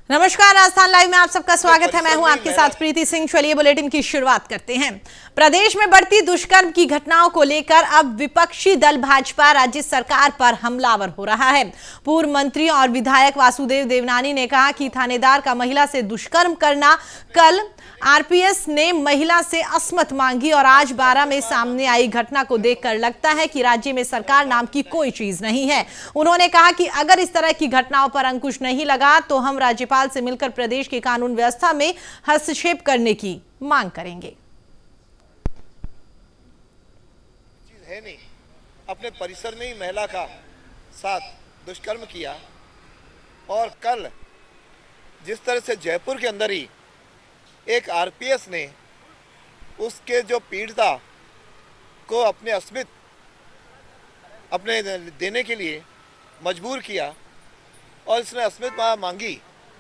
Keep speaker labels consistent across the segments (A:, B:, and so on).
A: नमस्कार, राजस्थान लाइव में आप सबका स्वागत है। मैं हूं आपके साथ प्रीति सिंह। चलिए बुलेटिन की शुरुआत करते हैं। प्रदेश में बढ़ती दुष्कर्म की घटनाओं को लेकर अब विपक्षी दल भाजपा राज्य सरकार पर हमलावर हो रहा है। पूर्व मंत्री और विधायक वासुदेव देवनानी ने कहा कि थानेदार का महिला से दुष्कर्म करना। कल आरपीएस ने महिला से असमत मांगी और आज 12 में सामने आई घटना को देखकर लगता है कि राज्य में सरकार नाम की कोई चीज नहीं है। उन्होंने कहा कि अगर इस तरह की घटनाओं पर अंकुश नहीं लगा तो हम राज्यपाल से मिलकर प्रदेश की कानून व्यवस्था में हस्तक्षेप करने की मांग करेंगे।
B: चीज है नहीं, अपने परिसर में ही महिला का साथ दुष्कर्म किया और कल जिस तरह से जयपुर के अंदर ही एक आरपीएस ने उसके जो पीड़िता को अपने अस्मिता अपने देने के लिए मजबूर किया और इसने अस्मिता मांगी।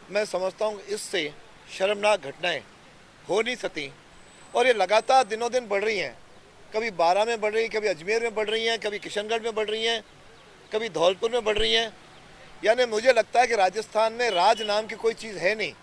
B: मैं समझता हूँ इससे शर्मनाक घटनाएं हो नहीं सकती और ये लगातार दिनों दिन बढ़ रही हैं। कभी बारा में बढ़ रही हैं, कभी अजमेर में बढ़ रही हैं, कभी किशनगढ़ में बढ़ रही हैं, कभी धौलपुर में बढ़ रही हैं। यानी मुझे लगता है कि राजस्थान में राज नाम की कोई चीज़ है नहीं।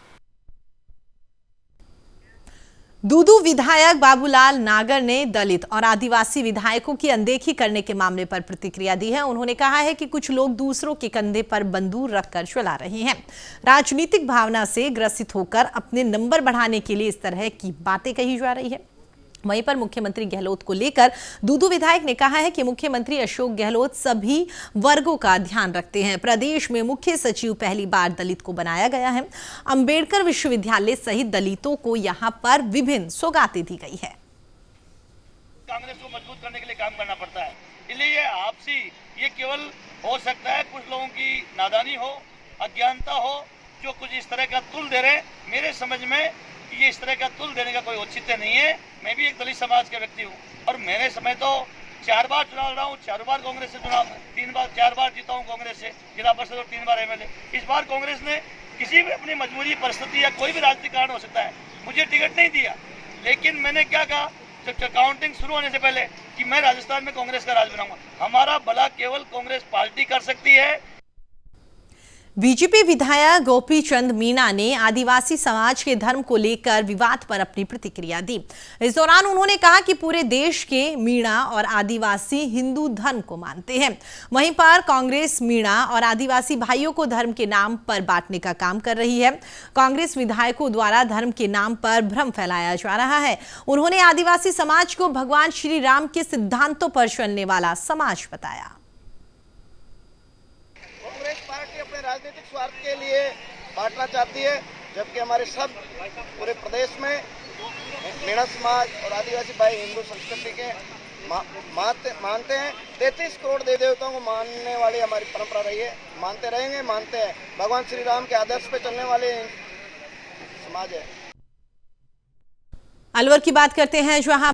A: दूदू विधायक बाबूलाल नागर ने दलित और आदिवासी विधायकों की अनदेखी करने के मामले पर प्रतिक्रिया दी है। उन्होंने कहा है कि कुछ लोग दूसरों के कंधे पर बंदूक रखकर चला रहे हैं। राजनीतिक भावना से ग्रसित होकर अपने नंबर बढ़ाने के लिए इस तरह की बातें कही जा रही है। वहीं पर मुख्यमंत्री गहलोत को लेकर दूदू विधायक ने कहा है कि मुख्यमंत्री अशोक गहलोत सभी वर्गों का ध्यान रखते हैं। प्रदेश में मुख्य सचिव पहली बार दलित को बनाया गया है। अंबेडकर विश्वविद्यालय सहित दलितों को यहां पर विभिन्न सौगातें दी गई है।
C: कांग्रेस को मजबूत करने के लिए काम करना पड़ता है, इसलिए ये आपसी ये केवल हो सकता है कुछ लोगों की नादानी हो, अज्ञानता हो, जो कुछ इस तरह का तुल दे रहे। मेरे समझ में ये इस तरह का तुल देने का कोई औचित्य नहीं है। मैं भी एक दलित समाज का व्यक्ति हूँ और मैंने समय तो 4 बार चुनाव लड़ा हूँ, 4 बार कांग्रेस से चुनाव, 4 बार जीता हूँ कांग्रेस से जिला परिषद और 3 बार एमएलए। इस बार कांग्रेस ने किसी भी अपनी मजबूरी, परिस्थिति या कोई भी राजनीतिक कारण हो सकता है, मुझे टिकट नहीं दिया। लेकिन मैंने क्या कहा जब काउंटिंग शुरू होने से पहले कि मैं राजस्थान में कांग्रेस का राज बनाऊंगा। हमारा भला केवल कांग्रेस पार्टी कर सकती है।
A: बीजेपी विधायक गोपी चंद मीणा ने आदिवासी समाज के धर्म को लेकर विवाद पर अपनी प्रतिक्रिया दी। इस दौरान उन्होंने कहा कि पूरे देश के मीणा और आदिवासी हिंदू धर्म को मानते हैं। वहीं पर कांग्रेस मीणा और आदिवासी भाइयों को धर्म के नाम पर बांटने का काम कर रही है। कांग्रेस विधायकों द्वारा धर्म के नाम पर भ्रम फैलाया जा रहा है। उन्होंने आदिवासी समाज को भगवान श्री राम के सिद्धांतों पर चलने वाला समाज बताया।
B: पार्टी अपने राजनीतिक स्वार्थ के लिए बांटना चाहती है, जबकि हमारे सब पूरे प्रदेश में मीणा समाज और आदिवासी भाई हिंदू संस्कृति के मानते हैं। 33 करोड़ देवी देवताओं को मानने वाली हमारी परंपरा रही है, मानते रहेंगे, मानते हैं। भगवान श्री राम के आदर्श पे चलने वाले समाज है।
A: अलवर की बात करते हैं, जहां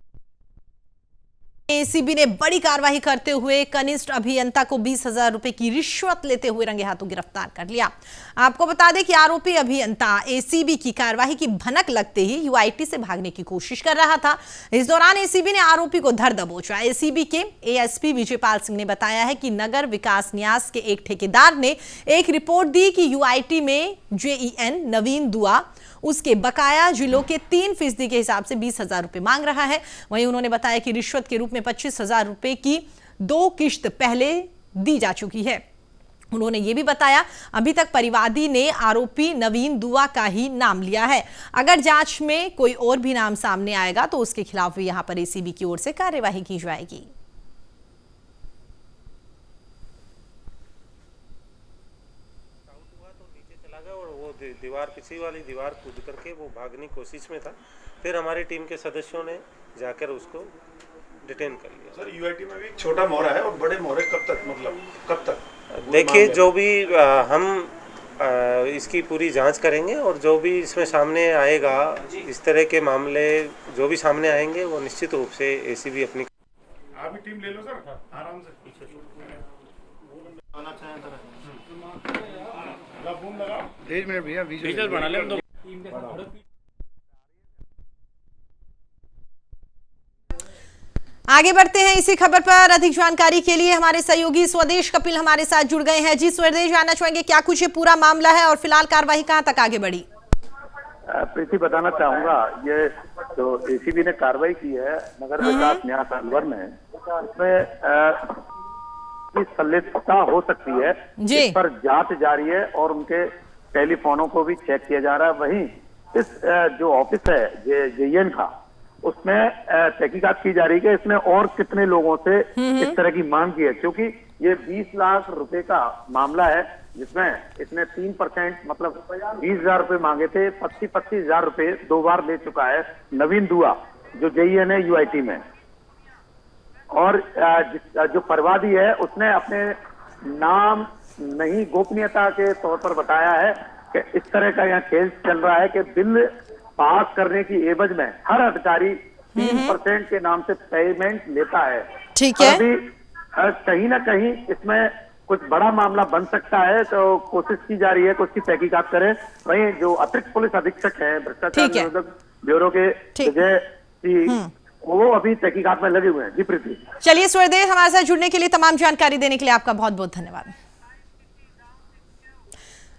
A: एसीबी ने बड़ी कार्रवाई करते हुए कनिष्ठ अभियंता को 20,000 रुपए की रिश्वत लेते हुए रंगे हाथों गिरफ्तार कर लिया। आपको बता दें कि आरोपी अभियंता एसीबी की कार्रवाई की भनक लगते ही यूआईटी से भागने की कोशिश कर रहा था। इस दौरान एसीबी ने आरोपी को धर दबोचा। एसीबी के एएसपी विजयपाल सिंह ने बताया है कि नगर विकास न्यास के एक ठेकेदार ने एक रिपोर्ट दी कि यूआईटी में जेईएन नवीन दुआ उसके बकाया जिलों के 3% के हिसाब से 20,000 रुपए मांग रहा है। वहीं उन्होंने बताया कि रिश्वत के रूप में 25,000 रुपए की 2 किश्त पहले दी जा चुकी है। उन्होंने ये भी बताया अभी तक परिवादी ने आरोपी नवीन दुआ का ही नाम लिया है। अगर जांच में कोई और भी नाम सामने आएगा तो उसके खिलाफ भी यहां पर एसीबी की ओर से कार्यवाही की जाएगी।
D: दीवार पीछे वाली दीवार कूद करके वो भागने की कोशिश में था। फिर हमारी टीम के सदस्यों ने जाकर उसको डिटेन कर लिया।
E: सर यूआईटी में भी छोटा मोहरा है और बड़े मोहरे कब तक, मतलब कब तक?
D: देखिए, जो भी हम इसकी पूरी जांच करेंगे और जो भी इसमें सामने आएगा, इस तरह के मामले जो भी सामने आएंगे वो निश्चित रूप से एसीबी अपनी
E: आप भी टीम ले लो सर, आराम से आना चाहें सर। 1 मिनट भैया, विजुअल बना ले।
A: आगे बढ़ते हैं इसी खबर पर। अधिक जानकारी के लिए हमारे सहयोगी स्वदेश कपिल हमारे साथ जुड़ गए हैं। जी स्वदेश, जानना चाहेंगे क्या कुछ ये पूरा मामला है और फिलहाल कार्रवाई कहां तक आगे बढ़ी?
E: प्रीति, बताना चाहूंगा, ये जो एसीबी ने कार्रवाई की है नगर विकास न्यास अलवर में, इसमें की संलिप्तता हो सकती है, इस पर जांच जारी है और उनके टेलीफोनों को भी चेक किया जा रहा है। वहीं इस जो ऑफिस है जेईएन का, उसमें तहकीकात की जा रही है कि इसने और कितने लोगों से इस तरह की मांग की है, क्योंकि ये 20 लाख रुपए का मामला है जिसमें इसने 3% मतलब 20,000 रुपए मांगे थे। 25,000 रुपए 2 बार ले चुका है नवीन दुआ, जो जेईएन है यूआईटी में। और जो परवादी है उसने अपने नाम नहीं, गोपनीयता के तौर पर बताया है कि इस तरह का यहाँ खेल चल रहा है कि बिल पास करने की एवज में हर अधिकारी 3% के नाम से पेमेंट लेता है।
A: ठीक है।
E: अभी कहीं ना कहीं इसमें कुछ बड़ा मामला बन सकता है, तो कोशिश की जा रही है कि उसकी तहकीकात करें। वहीं जो अतिरिक्त पुलिस अधीक्षक है भ्रष्टाचार निरोधक ब्यूरो के विजय सिंह, वो अभी तहकीकात में लगे हुए हैं। जी प्रीति।
A: चलिए स्वदेश, हमारे साथ जुड़ने के लिए, तमाम जानकारी देने के लिए आपका बहुत बहुत धन्यवाद।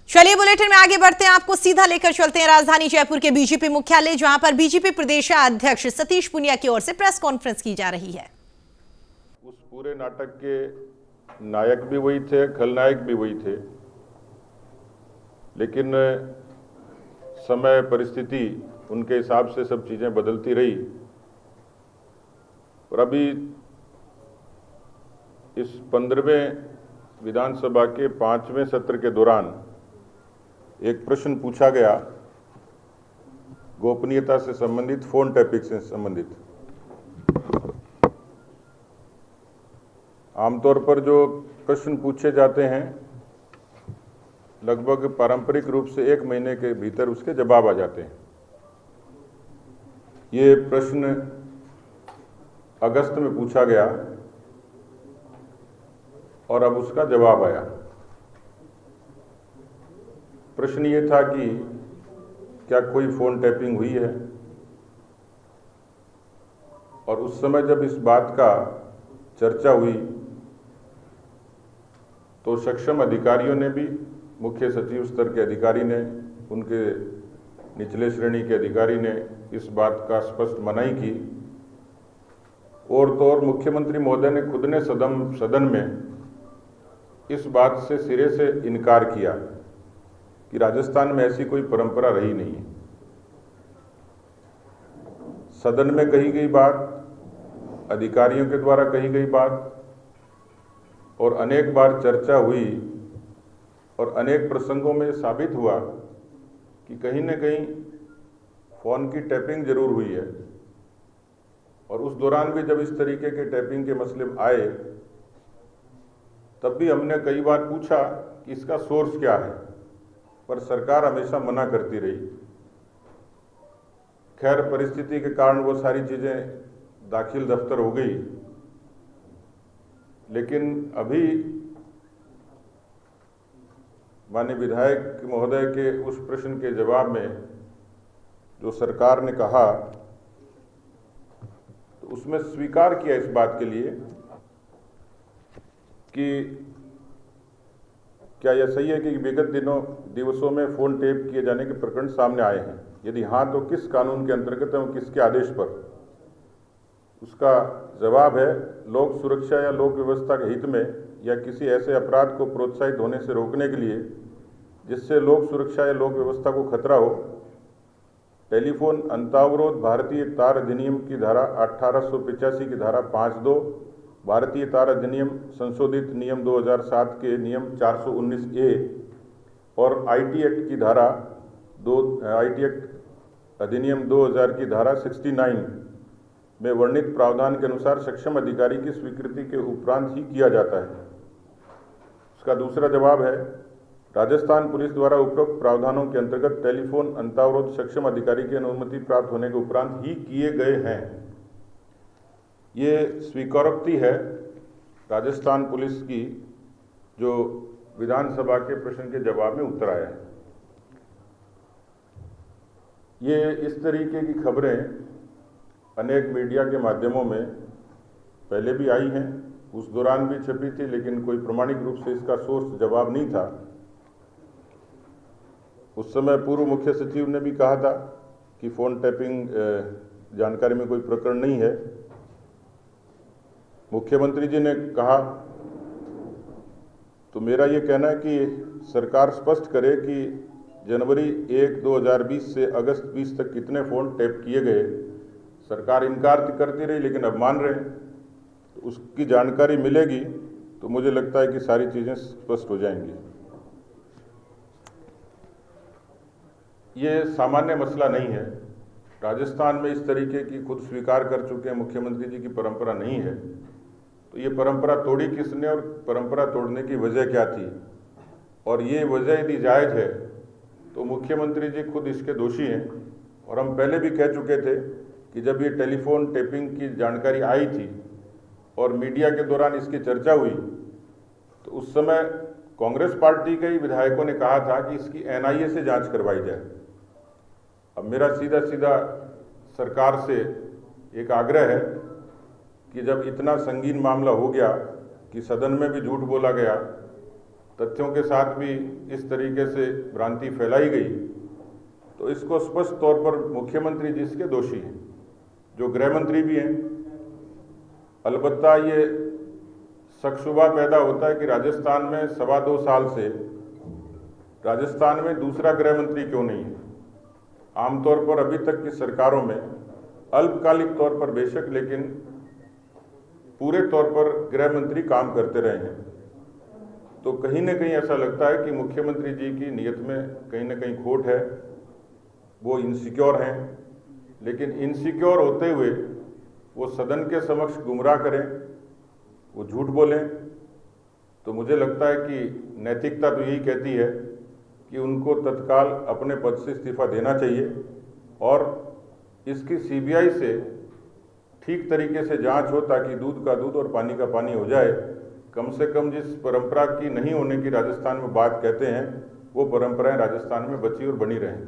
A: चलिए बुलेटिन में आगे बढ़ते हैं, आपको सीधा लेकर चलते हैं राजधानी जयपुर के बीजेपी मुख्यालय, जहां पर बीजेपी प्रदेश अध्यक्ष सतीश पुनिया की ओर से प्रेस कॉन्फ्रेंस की जा रही है।
F: उस पूरे नाटक के नायक भी वही थे, खलनायक भी वही थे, लेकिन समय परिस्थिति उनके हिसाब से सब चीजें बदलती रही और अभी इस 15वें विधानसभा के 5वें सत्र के दौरान एक प्रश्न पूछा गया गोपनीयता से संबंधित, फोन टैपिंग से संबंधित। आमतौर पर जो प्रश्न पूछे जाते हैं लगभग पारंपरिक रूप से 1 महीने के भीतर उसके जवाब आ जाते हैं। ये प्रश्न अगस्त में पूछा गया और अब उसका जवाब आया। प्रश्न ये था कि क्या कोई फोन टैपिंग हुई है, और उस समय जब इस बात का चर्चा हुई तो सक्षम अधिकारियों ने भी, मुख्य सचिव स्तर के अधिकारी ने, उनके निचले श्रेणी के अधिकारी ने इस बात का स्पष्ट मनाही की। और तो और मुख्यमंत्री महोदय ने खुद ने सदन में इस बात से सिरे से इनकार किया कि राजस्थान में ऐसी कोई परंपरा रही नहीं है। सदन में कही गई बात, अधिकारियों के द्वारा कही गई बात, और अनेक बार चर्चा हुई और अनेक प्रसंगों में साबित हुआ कि कहीं न कहीं फोन की टैपिंग जरूर हुई है। और उस दौरान भी जब इस तरीके के टैपिंग के मसले आए तब भी हमने कई बार पूछा कि इसका सोर्स क्या है, पर सरकार हमेशा मना करती रही। खैर, परिस्थिति के कारण वो सारी चीजें दाखिल दफ्तर हो गई, लेकिन अभी माननीय विधायक महोदय के उस प्रश्न के जवाब में जो सरकार ने कहा, तो उसमें स्वीकार किया इस बात के लिए कि क्या यह सही है कि विगत दिवसों में फोन टेप किए जाने के प्रकरण सामने आए हैं? यदि हाँ, तो किस कानून के अंतर्गत एवं किसके आदेश पर? उसका जवाब है, लोक सुरक्षा या लोक व्यवस्था के हित में या किसी ऐसे अपराध को प्रोत्साहित होने से रोकने के लिए जिससे लोक सुरक्षा या लोक व्यवस्था को खतरा हो, टेलीफोन अंतरावरोध भारतीय तार अधिनियम की धारा 1885 की धारा 5(2), भारतीय तार अधिनियम संशोधित नियम 2007 के नियम 419A और आईटी एक्ट की धारा आईटी एक्ट अधिनियम 2000 की धारा 69 में वर्णित प्रावधान के अनुसार सक्षम अधिकारी की स्वीकृति के उपरांत ही किया जाता है। उसका दूसरा जवाब है, राजस्थान पुलिस द्वारा उपरोक्त प्रावधानों के अंतर्गत टेलीफोन अंतरावरोध सक्षम अधिकारी की अनुमति प्राप्त होने के उपरांत ही किए गए हैं। ये स्वीकारोक्ति है राजस्थान पुलिस की, जो विधानसभा के प्रश्न के जवाब में उत्तर आया है। ये इस तरीके की खबरें अनेक मीडिया के माध्यमों में पहले भी आई हैं, उस दौरान भी छपी थी, लेकिन कोई प्रमाणिक रूप से इसका सोर्स जवाब नहीं था। उस समय पूर्व मुख्य सचिव ने भी कहा था कि फ़ोन टैपिंग जानकारी में कोई प्रकरण नहीं है। मुख्यमंत्री जी ने कहा, तो मेरा ये कहना है कि सरकार स्पष्ट करे कि जनवरी 1, 2020 से अगस्त 20 तक कितने फ़ोन टैप किए गए। सरकार इनकार करती रही, लेकिन अब मान रहे हैं, तो उसकी जानकारी मिलेगी तो मुझे लगता है कि सारी चीज़ें स्पष्ट हो जाएंगी। ये सामान्य मसला नहीं है। राजस्थान में इस तरीके की खुद स्वीकार कर चुके हैं मुख्यमंत्री जी की परंपरा नहीं है। तो ये परंपरा तोड़ी किसने और परंपरा तोड़ने की वजह क्या थी, और ये वजह यदि जायज़ है तो मुख्यमंत्री जी खुद इसके दोषी हैं। और हम पहले भी कह चुके थे कि जब ये टेलीफोन टैपिंग की जानकारी आई थी और मीडिया के दौरान इसकी चर्चा हुई, तो उस समय कांग्रेस पार्टी के ही विधायकों ने कहा था कि इसकी NIA से जांच करवाई जाए। अब मेरा सीधा सीधा सरकार से एक आग्रह है कि जब इतना संगीन मामला हो गया कि सदन में भी झूठ बोला गया, तथ्यों के साथ भी इस तरीके से भ्रांति फैलाई गई, तो इसको स्पष्ट तौर पर मुख्यमंत्री जी इसके दोषी हैं, जो गृह मंत्री भी हैं। अलबत्ता ये शक शुबा पैदा होता है कि राजस्थान में 2.25 साल से राजस्थान में दूसरा गृह मंत्री क्यों नहीं है। आमतौर पर अभी तक की सरकारों में अल्पकालिक तौर पर बेशक, लेकिन पूरे तौर पर गृह मंत्री काम करते रहे हैं। तो कहीं न कहीं ऐसा लगता है कि मुख्यमंत्री जी की नीयत में कहीं न कहीं खोट है, वो इनसिक्योर हैं। लेकिन इनसिक्योर होते हुए वो सदन के समक्ष गुमराह करें, वो झूठ बोलें, तो मुझे लगता है कि नैतिकता तो यही कहती है कि उनको तत्काल अपने पद से इस्तीफा देना चाहिए और इसकी CBI से ठीक तरीके से जांच हो, ताकि दूध का दूध और पानी का पानी हो जाए। कम से कम जिस परंपरा की नहीं होने की राजस्थान में बात कहते हैं, वो परंपराएं राजस्थान में बची और बनी रहें।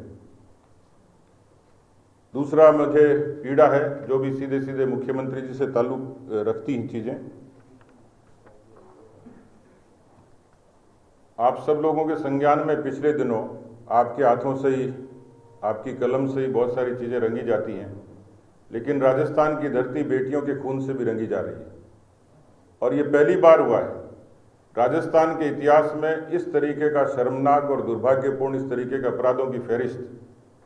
F: दूसरा मुझे पीड़ा है जो भी सीधे सीधे मुख्यमंत्री जी से ताल्लुक रखती हैं चीज़ें। आप सब लोगों के संज्ञान में पिछले दिनों आपके हाथों से ही, आपकी कलम से ही बहुत सारी चीज़ें रंगी जाती हैं, लेकिन राजस्थान की धरती बेटियों के खून से भी रंगी जा रही है। और ये पहली बार हुआ है राजस्थान के इतिहास में इस तरीके का शर्मनाक और दुर्भाग्यपूर्ण इस तरीके के अपराधों की फहरिस्त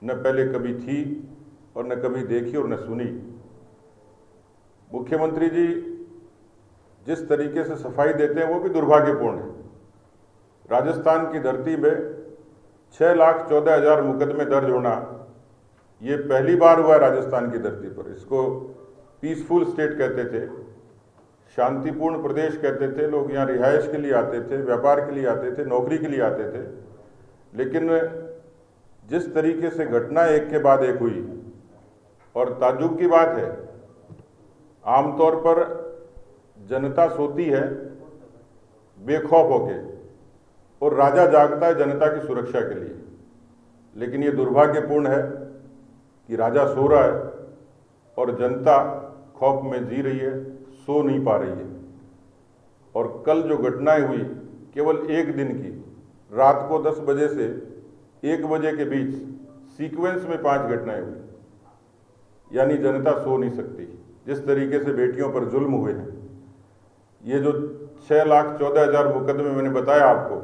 F: न पहले कभी थी और न कभी देखी और न सुनी। मुख्यमंत्री जी जिस तरीके से सफाई देते हैं वो भी दुर्भाग्यपूर्ण है। राजस्थान की धरती में 6,14,000 मुकदमे दर्ज होना ये पहली बार हुआ है राजस्थान की धरती पर। इसको पीसफुल स्टेट कहते थे, शांतिपूर्ण प्रदेश कहते थे। लोग यहाँ रिहाइश के लिए आते थे, व्यापार के लिए आते थे, नौकरी के लिए आते थे। लेकिन जिस तरीके से घटना एक के बाद एक हुई, और ताज्जुब की बात है, आमतौर पर जनता सोती है बेखौफ होके और राजा जागता है जनता की सुरक्षा के लिए। लेकिन ये दुर्भाग्यपूर्ण है कि राजा सो रहा है और जनता खौफ में जी रही है, सो नहीं पा रही है। और कल जो घटनाएं हुई केवल एक दिन की, रात को 10 बजे से 1 बजे के बीच सीक्वेंस में 5 घटनाएं हुई, यानी जनता सो नहीं सकती। जिस तरीके से बेटियों पर जुल्म हुए हैं, ये जो 6,14,000 मुकदमे मैंने बताया आपको,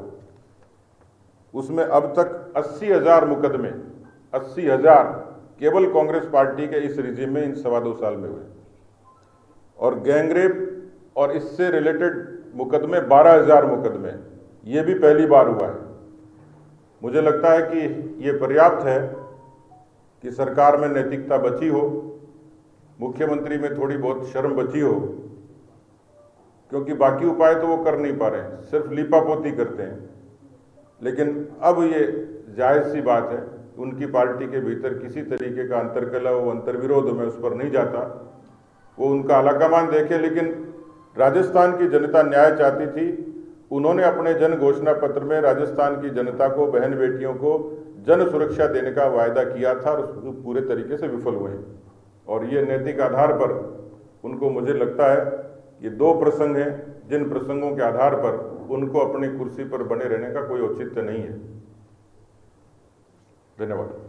F: उसमें अब तक 80,000 मुकदमे 80,000 केवल कांग्रेस पार्टी के इस रिजीम में इन 2.25 साल में हुए। और गैंगरेप और इससे रिलेटेड मुकदमे 12,000 मुकदमे, ये भी पहली बार हुआ है। मुझे लगता है कि ये पर्याप्त है कि सरकार में नैतिकता बची हो, मुख्यमंत्री में थोड़ी बहुत शर्म बची हो, क्योंकि बाकी उपाय तो वो कर नहीं पा रहे हैं, सिर्फ लीपापोती करते हैं। लेकिन अब ये जायज़ सी बात है, उनकी पार्टी के भीतर किसी तरीके का अंतर्कलह, अंतर्विरोध में उस पर नहीं जाता, वो उनका आलाकमान देखे। लेकिन राजस्थान की जनता न्याय चाहती थी। उन्होंने अपने जन घोषणा पत्र में राजस्थान की जनता को, बहन बेटियों को जन सुरक्षा देने का वायदा किया था और पूरे तरीके से विफल हुए। और ये नैतिक आधार पर उनको मुझे लगता है ये दो प्रसंग हैं जिन प्रसंगों के आधार पर उनको अपनी कुर्सी पर बने रहने का कोई औचित्य नहीं है। धन्यवाद।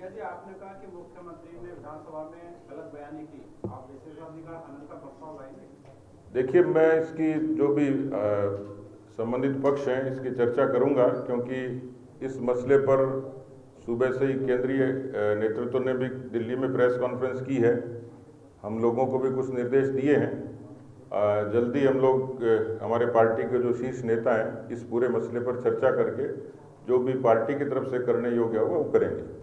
G: जी, आपने कहा कि मुख्यमंत्री ने विधानसभा में गलत बयानी की, आप विशेषाधिकार हनन का प्रस्ताव लाएंगे?
F: देखिए, मैं इसकी जो भी संबंधित पक्ष हैं इसकी चर्चा करूंगा, क्योंकि इस मसले पर सुबह से ही केंद्रीय नेतृत्व ने भी दिल्ली में प्रेस कॉन्फ्रेंस की है। हम लोगों को भी कुछ निर्देश दिए हैं। जल्दी हम लोग हमारे पार्टी के जो शीर्ष नेता हैं इस पूरे मसले पर चर्चा करके जो भी पार्टी की तरफ से करने योग्य होगा वो करेंगे।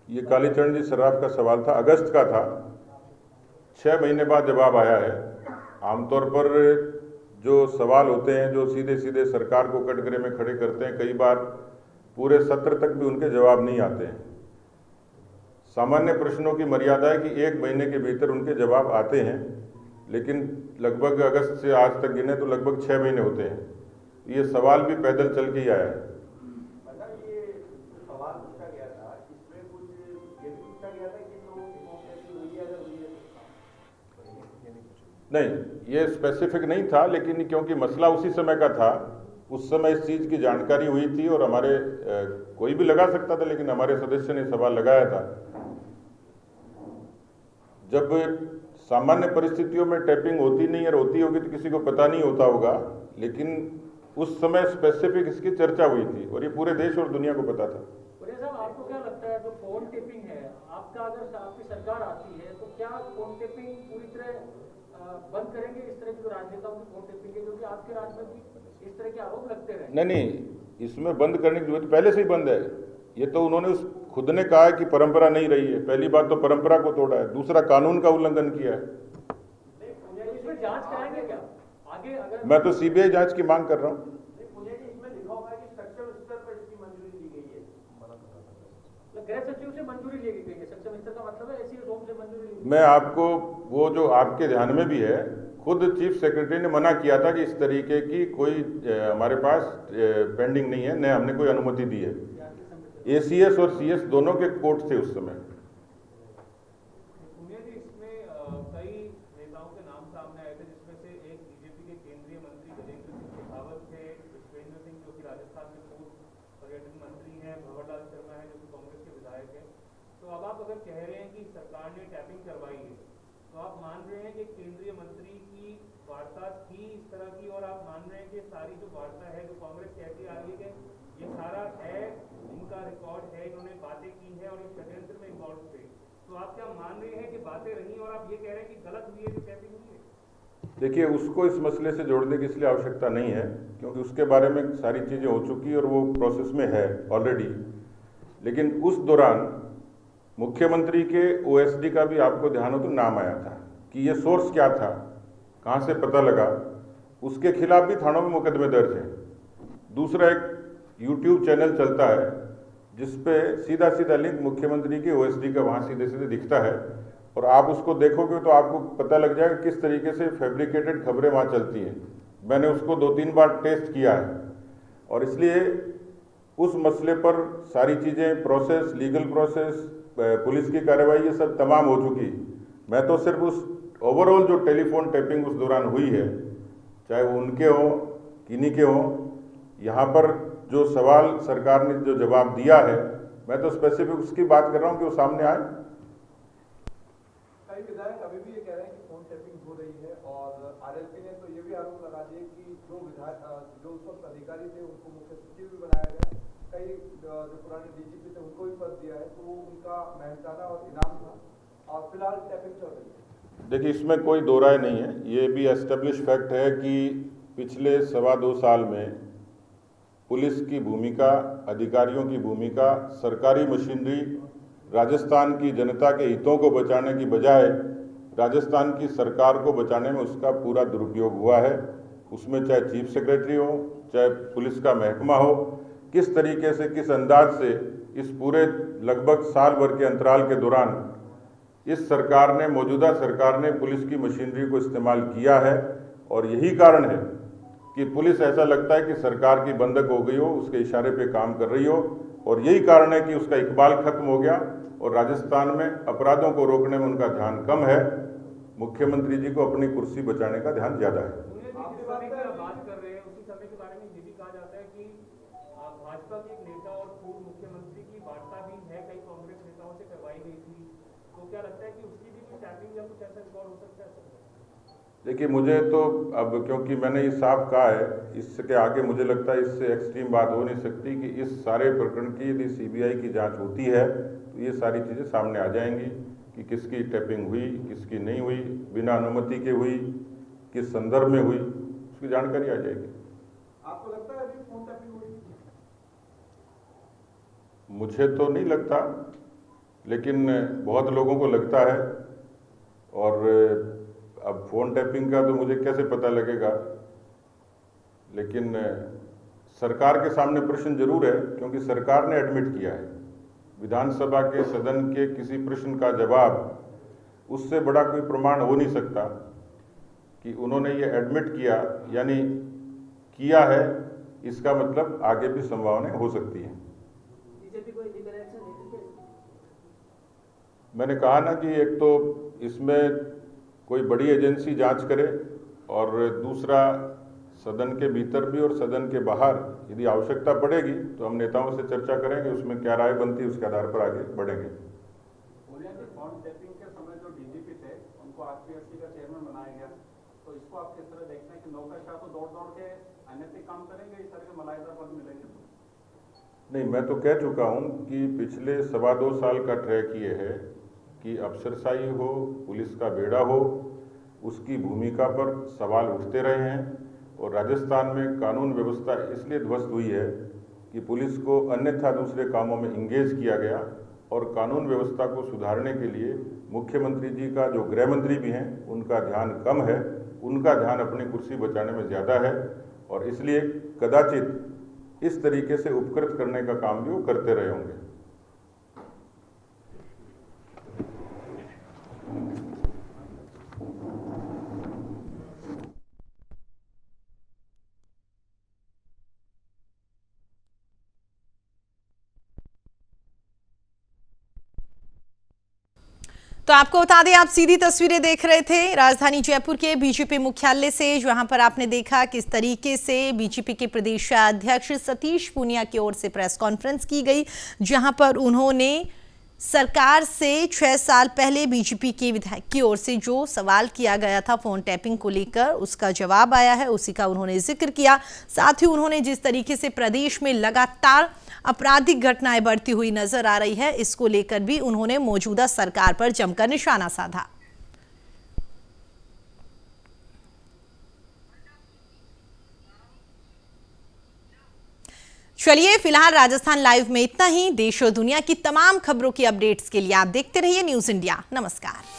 F: ये कालीचरण जी सराफ का सवाल था, अगस्त का था, 6 महीने बाद जवाब आया है। आमतौर पर जो सवाल होते हैं जो सीधे सीधे सरकार को कटघरे में खड़े करते हैं, कई बार पूरे सत्र तक भी उनके जवाब नहीं आते हैं। सामान्य प्रश्नों की मर्यादा है कि 1 महीने के भीतर उनके जवाब आते हैं, लेकिन लगभग अगस्त से आज तक गिने तो लगभग 6 महीने होते हैं। ये सवाल भी पैदल चल के ही आया है। नहीं, ये स्पेसिफिक नहीं था, लेकिन क्योंकि मसला उसी समय का था, उस समय इस चीज़ की जानकारी हुई थी और हमारे कोई भी लगा सकता था, लेकिन हमारे सदस्य ने सवाल लगाया था। जब सामान्य परिस्थितियों में टैपिंग होती नहीं और होती होगी तो किसी को पता नहीं होता होगा, लेकिन उस समय स्पेसिफिक इसकी चर्चा हुई थी और ये पूरे देश और दुनिया को पता था।
G: साहब, आपको क्या लगता है जो फोन टेपिंग है, आपका अगर आपकी सरकार आती है तो क्या फोन टेपिंग पूरी तरह बंद करेंगे? इस तरह की जो राजनेताओं की फोन टेपिंग है, क्योंकि आपके राज्य में भी इस तरह के आरोप लगते रहे।
F: नहीं, इसमें बंद करने की जरूरत पहले से ही बंद है। ये तो उन्होंने खुद ने कहा है कि परंपरा नहीं रही है। पहली बात तो परंपरा को तोड़ा है, दूसरा कानून का उल्लंघन किया है।
G: इसमें जांच कराएंगे क्या आगे? अगर
F: मैं तो सीबीआई जांच की मांग कर रहा हूँ।
G: इसमें लिखा होगा कि सक्षम स्तर पर इसकी मंजूरी दी गई है, गृह सचिव से मंजूरी ली गई है। सक्षम स्तर का मतलब है ऐसी होम से मंजूरी।
F: मैं आपको वो जो आपके ध्यान में भी है, खुद चीफ सेक्रेटरी ने मना किया था कि इस तरीके की कोई हमारे पास पेंडिंग नहीं है, न हमने कोई अनुमति दी है। एसीएस और सीएस दोनों के कोर्ट थे उस समय।
G: इसमें कई नेताओं के नाम सामने आए थे, जिसमें से एक बीजेपी के केंद्रीय मंत्री गजेंद्र सिंह शेखावत थे, विश्वेंद्र सिंह जो कि राजस्थान के पूर्व पर्यटन मंत्री हैं, भंवरलाल शर्मा है जो कि कांग्रेस के विधायक हैं। तो अब आप अगर कह रहे हैं कि सरकार ने टैपिंग करवाई है, तो आप मान रहे हैं कि केंद्रीय मंत्री की वार्ता थी इस तरह की, और आप मान रहे हैं कि सारी जो वार्ता है जो कांग्रेस कहती आ रही है कि ये सारा है, इनका रिकॉर्ड है, इन्होंने बातें की हैं और इस षड्यंत्र में इन्वॉल्व थे, तो आप क्या मान रहे हैं कि बातें रही और आप ये कह रहे हैं कि गलत हुई है जो टैपिंग हुई है?
F: देखिए, उसको इस मसले से जोड़ने की इसलिए आवश्यकता नहीं है, क्योंकि उसके बारे में सारी चीज़ें हो चुकी और वो प्रोसेस में है ऑलरेडी। लेकिन उस दौरान मुख्यमंत्री के ओएसडी का भी आपको ध्यान हो तो नाम आया था कि ये सोर्स क्या था, कहाँ से पता लगा, उसके खिलाफ भी थानों में मुकदमे दर्ज हैं। दूसरा, एक यूट्यूब चैनल चलता है जिसपे सीधा सीधा लिंक मुख्यमंत्री के ओएसडी का वहाँ सीधे सीधे दिखता है, और आप उसको देखोगे तो आपको पता लग जाएगा किस तरीके से फैब्रिकेटेड खबरें वहाँ चलती हैं। मैंने उसको 2-3 बार टेस्ट किया है, और इसलिए उस मसले पर सारी चीज़ें, प्रोसेस, लीगल प्रोसेस, पुलिस की कार्रवाई, ये सब तमाम हो चुकी। मैं तो सिर्फ उस ओवरऑल जो टेलीफोन टैपिंग उस दौरान हुई है, चाहे वो उनके हों किन्हीं के हों, यहाँ पर जो सवाल सरकार ने जो जवाब दिया है, मैं तो स्पेसिफिक उसकी बात कर रहा हूँ कि वो सामने आए।
H: कई विधायक अभी भी ये कह रहे हैं कि फोन टैपिंग हो रही है, और आरएलपी ने तो ये भी आरोप लगा दिया कि जो विधायक जो उस वक्त अधिकारी थे उनको मुख्य सचिव भी बनाया गया, कई जो पुराने डीजीपी थे उनको भी पद दिया है, तो वो उनका मेहनताना और इनाम था, और फिलहाल टैपिंग चल रही है।
F: देखिए, इसमें कोई दो राय नहीं है। ये भी एस्टेब्लिश फैक्ट है कि पिछले 2.25 साल में पुलिस की भूमिका, अधिकारियों की भूमिका, सरकारी मशीनरी राजस्थान की जनता के हितों को बचाने की बजाय राजस्थान की सरकार को बचाने में उसका पूरा दुरुपयोग हुआ है। उसमें चाहे चीफ सेक्रेटरी हो, चाहे पुलिस का महकमा हो, किस तरीके से, किस अंदाज से इस पूरे लगभग साल भर के अंतराल के दौरान इस सरकार ने, मौजूदा सरकार ने पुलिस की मशीनरी को इस्तेमाल किया है। और यही कारण है कि पुलिस ऐसा लगता है कि सरकार की बंधक हो गई हो, उसके इशारे पे काम कर रही हो, और यही कारण है कि उसका इकबाल खत्म हो गया और राजस्थान में अपराधों को रोकने में उनका ध्यान कम है। मुख्यमंत्री जी को अपनी कुर्सी बचाने का ध्यान ज्यादा है।
G: बात कर रहे हैं उसी समय के बारे में ये भी कहा जाता है कि भाजपा के एक नेता और पूर्व मुख्यमंत्री की वार्ता भी है, कई कांग्रेस नेताओं से करवाई गई थी, तो क्या लगता है कि उसकी भी कोई टैपिंग या कुछ ऐसा रिकॉर्ड हो सकता है?
F: देखिए, मुझे तो अब क्योंकि मैंने ये साफ कहा है, इसके आगे मुझे लगता है इससे एक्सट्रीम बात हो नहीं सकती कि इस सारे प्रकरण की यदि सीबीआई की जांच होती है तो ये सारी चीज़ें सामने आ जाएंगी कि किसकी टैपिंग हुई, किसकी नहीं हुई, बिना अनुमति के हुई, किस संदर्भ में हुई, उसकी जानकारी आ जाएगी।
H: आपको लगता है अभी फोन टैपिंग हुई?
F: मुझे तो नहीं लगता, लेकिन बहुत लोगों को लगता है। और अब फ़ोन टैपिंग का तो मुझे कैसे पता लगेगा, लेकिन सरकार के सामने प्रश्न जरूर है, क्योंकि सरकार ने एडमिट किया है। विधानसभा के सदन के किसी प्रश्न का जवाब, उससे बड़ा कोई प्रमाण हो नहीं सकता कि उन्होंने ये एडमिट किया, यानी किया है, इसका मतलब आगे भी संभावनाएं हो सकती हैं। मैंने कहा ना कि एक तो इसमें कोई बड़ी एजेंसी जांच करे, और दूसरा सदन के भीतर भी और सदन के बाहर यदि आवश्यकता पड़ेगी तो हम नेताओं से चर्चा करेंगे, उसमें क्या राय बनती है उसके आधार पर आगे बढ़ेंगे।
H: फोन टैपिंग के समय जो डीजीपी थे उनको आरपीएससी का चेयरमैन बनाया गया, तो इसको आप किस तरह देखते हैं कि नौकरशाह तो दौड़ दौड़ के अनैतिक काम करेंगे, इस तरह के मलाइदार पद मिलेंगे?
F: नहीं, मैं तो कह चुका हूं कि पिछले 2.25 साल का ट्रैक ये है कि अफसरशाही हो, पुलिस का बेड़ा हो, उसकी भूमिका पर सवाल उठते रहे हैं। और राजस्थान में कानून व्यवस्था इसलिए ध्वस्त हुई है कि पुलिस को अन्यथा दूसरे कामों में इंगेज किया गया, और कानून व्यवस्था को सुधारने के लिए मुख्यमंत्री जी का, जो गृह मंत्री भी हैं, उनका ध्यान कम है, उनका ध्यान अपनी कुर्सी बचाने में ज़्यादा है, और इसलिए कदाचित इस तरीके से उपकृत करने का काम भी वो करते रहे होंगे।
A: तो आपको बता दें, आप सीधी तस्वीरें देख रहे थे राजधानी जयपुर के बीजेपी मुख्यालय से, जहां पर आपने देखा किस तरीके से बीजेपी के प्रदेश अध्यक्ष सतीश पूनिया की ओर से प्रेस कॉन्फ्रेंस की गई, जहां पर उन्होंने सरकार से 6 साल पहले बीजेपी के विधायक की ओर से जो सवाल किया गया था फोन टैपिंग को लेकर, उसका जवाब आया है, उसी का उन्होंने जिक्र किया। साथ ही उन्होंने जिस तरीके से प्रदेश में लगातार आपराधिक घटनाएं बढ़ती हुई नजर आ रही है, इसको लेकर भी उन्होंने मौजूदा सरकार पर जमकर निशाना साधा। चलिए, फिलहाल राजस्थान लाइव में इतना ही। देश और दुनिया की तमाम खबरों की अपडेट्स के लिए आप देखते रहिए न्यूज़ इंडिया। नमस्कार।